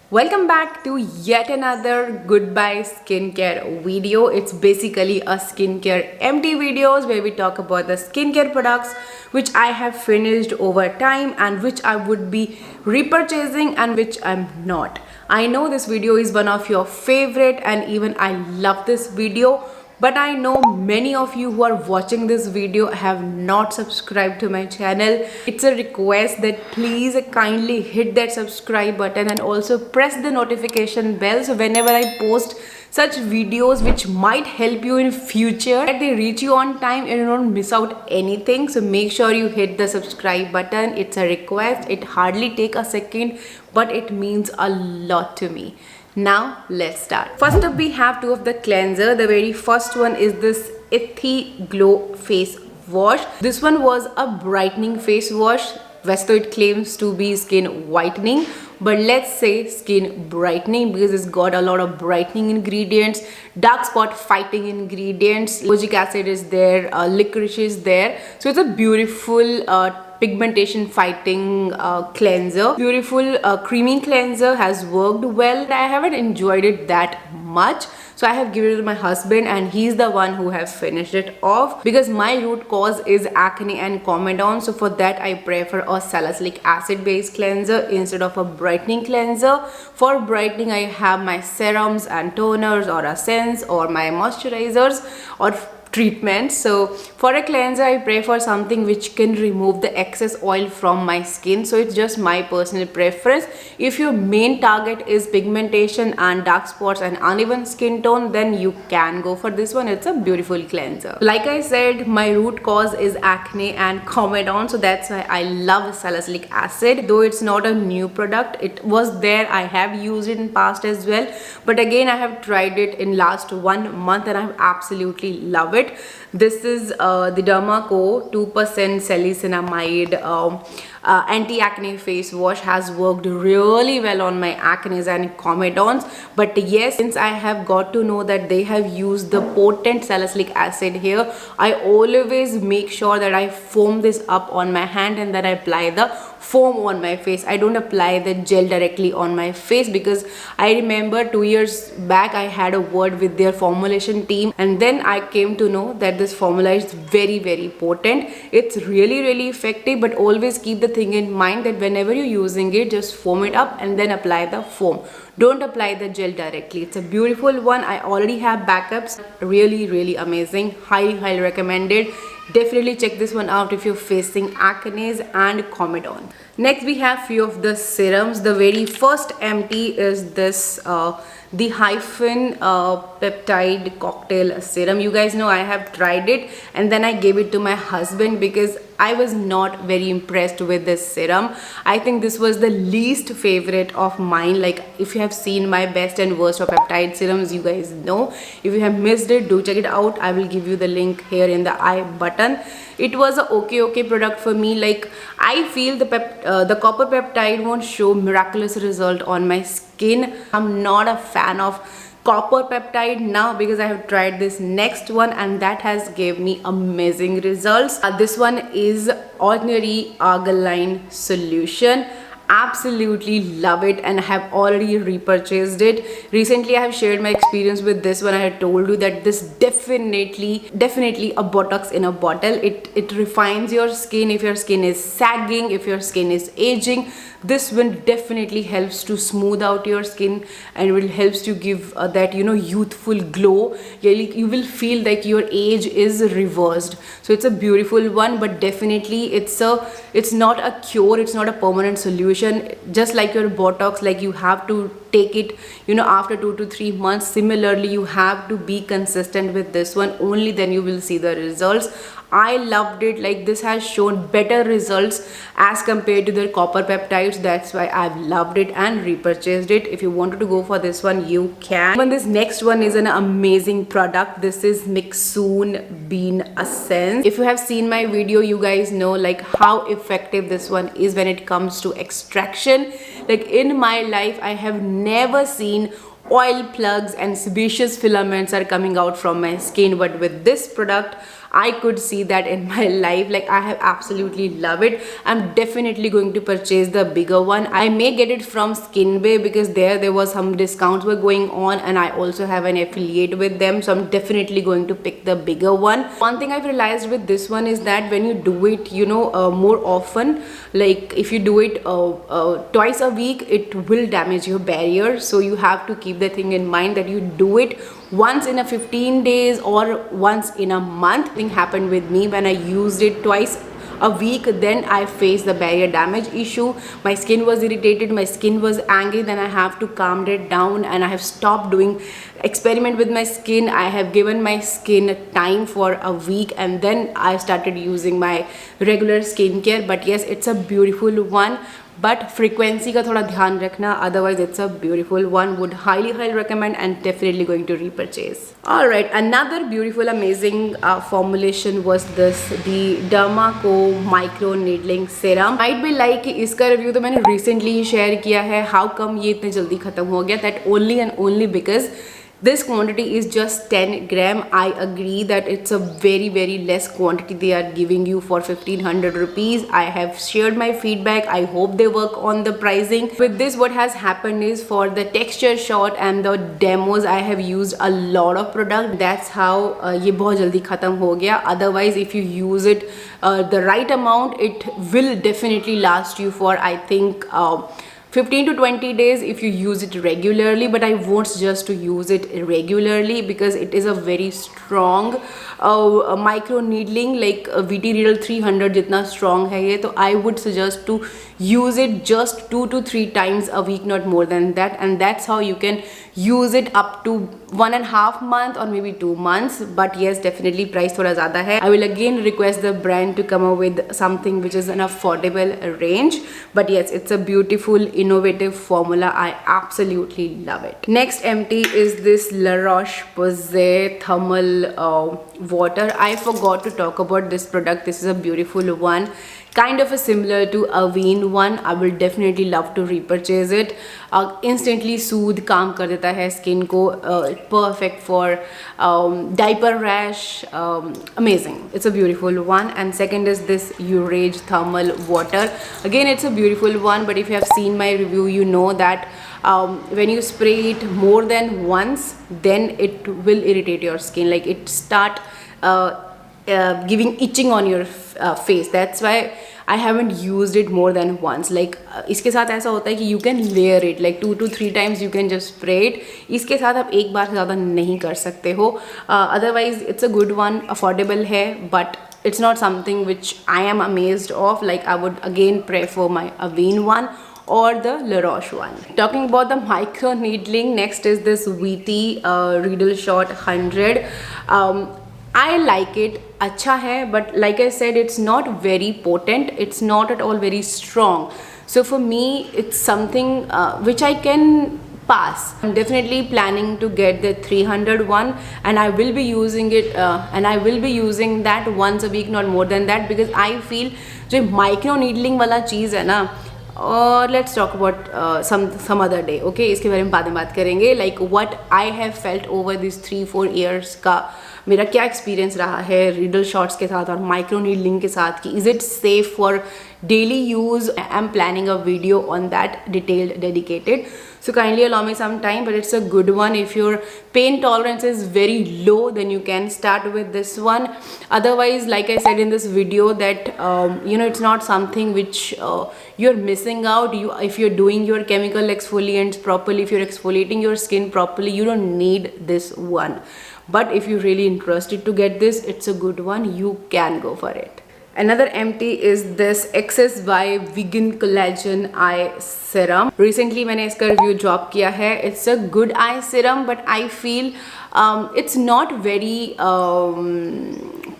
Welcome back to yet another goodbye skincare video. It's basically a skincare empty videos where we talk about the skincare products which I have finished over time and which I would be repurchasing and which I'm not. I know this video is one of your favorite and even I love this video. But I know many of you who are watching this video have not subscribed to my channel. It's a request that please kindly hit that subscribe button and also press the notification bell so whenever I post such videos which might help you in future, that they reach you on time and you don't miss out anything. So make sure you hit the subscribe button. It's a request. It hardly take a second, but it means a lot to me. Now let's start. First up we have two of the cleanser. The very first one is this Ithi Glow face wash. This one was a brightening face wash. Vesto it claims to be skin whitening, but let's say skin brightening because it's got a lot of brightening ingredients, dark spot fighting ingredients, kojic acid is there, licorice is there. So it's a beautiful pigmentation fighting cleanser. Beautiful creamy cleanser, has worked well. I haven't enjoyed it that much, so I have given it to my husband and he's the one who has finished it off because my root cause is acne and comedone. So for that I prefer a salicylic acid based cleanser instead of a brightening cleanser. For brightening I have my serums and toners or essence or my moisturizers or treatment. So for a cleanser I prefer something which can remove the excess oil from my skin. So it's just my personal preference. If your main target is pigmentation and dark spots and uneven skin tone, then you can go for this one. It's a beautiful cleanser. Like I said, my root cause is acne and comedone, so that's why I love salicylic acid. Though it's not a new product, it was there, I have used it in past as well, but again I have tried it in last 1 month and I absolutely love it. This is the Dermaco 2% salicylamide anti-acne face wash. Has worked really well on my acne and comedones. But yes, since I have got to know that they have used the potent salicylic acid here, I always make sure that I foam this up on my hand and then I apply the foam on my face. I don't apply the gel directly on my face because I remember 2 years back I had a word with their formulation team and then I came to know that this formula is very potent. It's really effective, but always keep the thing in mind that whenever you're using it, just foam it up and then apply the foam. Don't apply the gel directly. It's a beautiful one. I already have backups. Really amazing. Highly recommended. Definitely check this one out if you're facing acne and comedone. Next we have few of the serums. The very first empty is this the Hyphen peptide cocktail serum. You guys know I have tried it and then I gave it to my husband because I was not very impressed with this serum. I think this was the least favorite of mine. Like if you have seen my best and worst of peptide serums, you guys know. If you have missed it, do check it out. I will give you the link here in the I button. It was a okay product for me. Like I feel the copper peptide won't show miraculous result on my skin. I'm not a fan of copper peptide now because I have tried this next one and that has gave me amazing results. This one is Ordinary Argiline Solution. Absolutely love it and I have already repurchased it. Recently I have shared my experience with this one. I had told you that this definitely a Botox in a bottle. It refines your skin if your skin is sagging, if your skin is aging. This one definitely helps to smooth out your skin and will helps to give that youthful glow. You will feel like your age is reversed. So it's a beautiful one, but definitely it's not a cure, it's not a permanent solution. Just like your Botox, like you have to take it after 2 to 3 months. Similarly, you have to be consistent with this one. Only then you will see the results. I loved it. Like this has shown better results as compared to the copper peptides. That's why I've loved it and repurchased it. If you wanted to go for this one, you can. And this next one is an amazing product. This is Mixoon Bean Essence. If you have seen my video, you guys know like how effective this one is when it comes to extraction. Like in my life, I have never seen oil plugs and sebaceous filaments are coming out from my skin, but with this product I could see that in my life. Like I have absolutely love it. I'm definitely going to purchase the bigger one. I may get it from Skinbay because there was some discounts were going on, and I also have an affiliate with them, so I'm definitely going to pick the bigger one. One thing I've realized with this one is that when you do it, you know, more often, like if you do it twice a week, it will damage your barrier. So you have to keep the thing in mind that you do it once in a 15 days or once in a month. Thing happened with me when I used it twice a week, then I faced the barrier damage issue. My skin was irritated, my skin was angry, then I have to calm it down, and I have stopped doing experiment with my skin. I have given my skin time for a week, and then I started using my regular skincare. But yes, it's a beautiful one, but frequency का थोड़ा ध्यान रखना, otherwise it's a beautiful one. Would highly recommend and definitely going to repurchase. Alright, another beautiful amazing formulation was this, the Dermaco micro needling serum. Might be like कि इसका review तो मैंने recently ही share किया है. How come ये इतने जल्दी खत्म हो गया? That only and only because this quantity is just 10 gram. I agree that it's a very less quantity they are giving you for 1500 rupees. I have shared my feedback. I hope they work on the pricing. With this, what has happened is for the texture shot and the demos, I have used a lot of product. That's how ये बहुत जल्दी खत्म हो गया. Otherwise, if you use it the right amount, it will definitely last you for, I think, 15 to 20 days if you use it regularly. But I won't suggest to use it regularly because it is a very strong micro needling, like VT Riddle 300 जितना strong है ये. तो I would suggest to use it just 2 to 3 times a week, not more than that, and that's how you can use it up to 1.5 months or maybe 2 months. But yes, definitely price थोड़ा ज़्यादा है. I will again request the brand to come up with something which is an affordable range. But yes, it's a beautiful innovative formula. I absolutely love it. Next empty is this La Roche-Posay thermal water. I forgot to talk about this product. This is a beautiful one, kind of a similar to Avene one. I will definitely love to repurchase it. Instantly soothe, calm कर देता है skin को. Perfect for diaper rash. Amazing. It's a beautiful one. And second is this Urage thermal water. Again, it's a beautiful one, but if you have seen my review, you know that when you spray it more than once, then it will irritate your skin. Like it start giving itching on your face. That's why I haven't used it more than once. Like इसके साथ ऐसा होता है कि you can layer it, like 2 to 3 times you can just spray it. इसके साथ आप एक बार से ज़्यादा नहीं कर सकते हो. Otherwise it's a good one, affordable है, but it's not something which I am amazed of. Like I would again prefer my Avene one or the La Roche one. Talking about the micro needling, next is this VT Riddle Shot 100. I like it, अच्छा है, but like I said, it's not very potent, it's not at all very strong. So for me, it's something which I can pass. I'm definitely planning to get the 300 one, and I will be using it and I will be using that once a week, not more than that, because I feel जो micro needling वाला चीज़ है ना, और let's talk about some other day. Okay, इसके बारे में बाद में बात करेंगे. Like what I have felt over these 3-4 years का मेरा क्या एक्सपीरियंस रहा है रिडल शॉट्स के साथ और माइक्रो नीडलिंग के साथ, कि is it safe for daily use. I am planning a video on that, detailed, dedicated. So kindly allow me some time, but it's a good one. If your pain tolerance is very low, then you can start with this one. Otherwise, like I said in this video, that you know, it's not something which you're missing out. If you're doing your chemical exfoliants properly, if you're exfoliating your skin properly, you don't need this one. But if you're really interested to get this, it's a good one. You can go for it. Another empty is this XSY Vegan Collagen Eye Serum. Recently मैंने इसका review drop किया है. It's a good eye serum, but I feel it's not very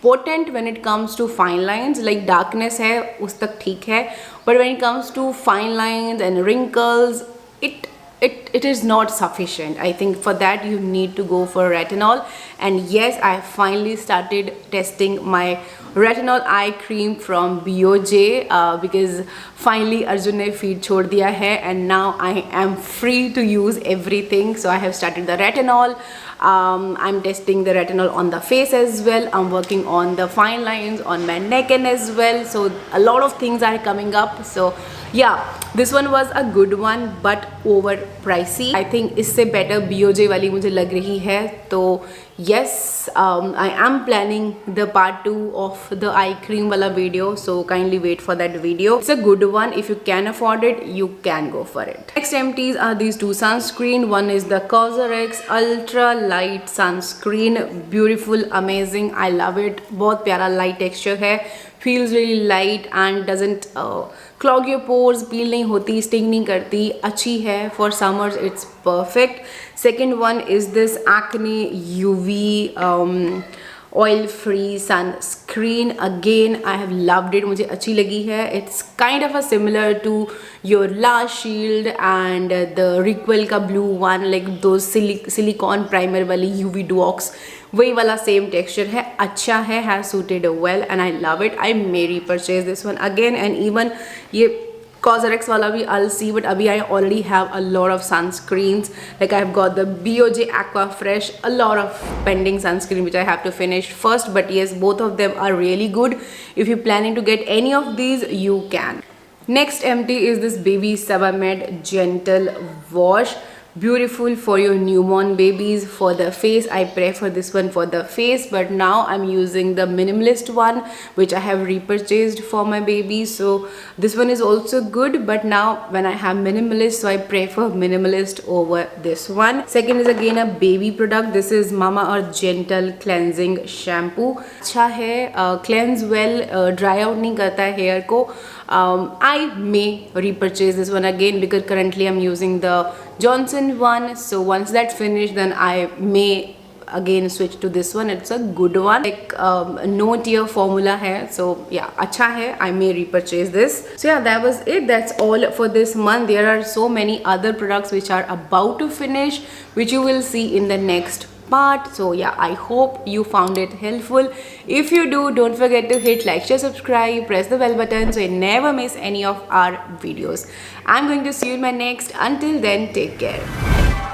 potent when it comes to fine lines. Like darkness है उस तक ठीक है, but when it comes to fine lines and wrinkles, it it is not sufficient. I think for that you need to go for retinol. And yes, I finally started testing my retinol eye cream from BOJ because finally Arjun ने feed छोड़ दिया है and now I am free to use everything. So I have started the retinol. I'm testing the retinol on the face as well. I'm working on the fine lines on my neck and as well. So a lot of things are coming up. So yeah, this one was a good one but over pricey. I think इससे better BOJ वाली मुझे लग रही है. तो yes, I am planning the part 2 of the eye cream wala video, so kindly wait for that video. It's a good one. If you can afford it, you can go for it. Next empties are these two sunscreen. One is the Cosrx Ultra Light Sunscreen. Beautiful, amazing, I love it. बहुत प्यारा light texture है, feels really light and doesn't clog your pores, peel नहीं होती, sting नहीं करती, अच्छी है. For summers it's perfect. Second one is this Acne UV oil free sunscreen. Again, I have loved it, मुझे अच्छी लगी है. It's kind of a similar to your Lash Shield and the Requel का blue one, like those silicone primer वाली UV Duox, वही वाला same texture है, अच्छा है, has suited well and I love it. I may repurchase this one again. And even ये Cosrx वाला भी I'll see, but अभी I already have a lot of sunscreens. Like I've got the BOJ Aqua Fresh, a lot of pending sunscreen which I have to finish first. But yes, both of them are really good. If you're planning to get any of these, you can. Next empty is this Baby Sebamed Gentle Wash. Beautiful for your newborn babies. For the face, I prefer this one for the face, but now I'm using the minimalist one which I have repurchased for my baby. So this one is also good, but now when I have minimalist, so I prefer minimalist over this one. Second is again a baby product. This is Mamaearth Gentle Cleansing Shampoo. अच्छा है, cleanse well, dry out नहीं करता है hair को. I may repurchase this one again because currently I'm using the Johnson one. So once that's finished, then I may again switch to this one. It's a good one, like no tear formula hai, so yeah, acha hai. I may repurchase this. So yeah, that was it. That's all for this month. There are so many other products which are about to finish, which you will see in the next part. So yeah, I hope you found it helpful. If you do, don't forget to hit like, share, subscribe, press the bell button so you never miss any of our videos. I'm going to see you in my next. Until then, take care.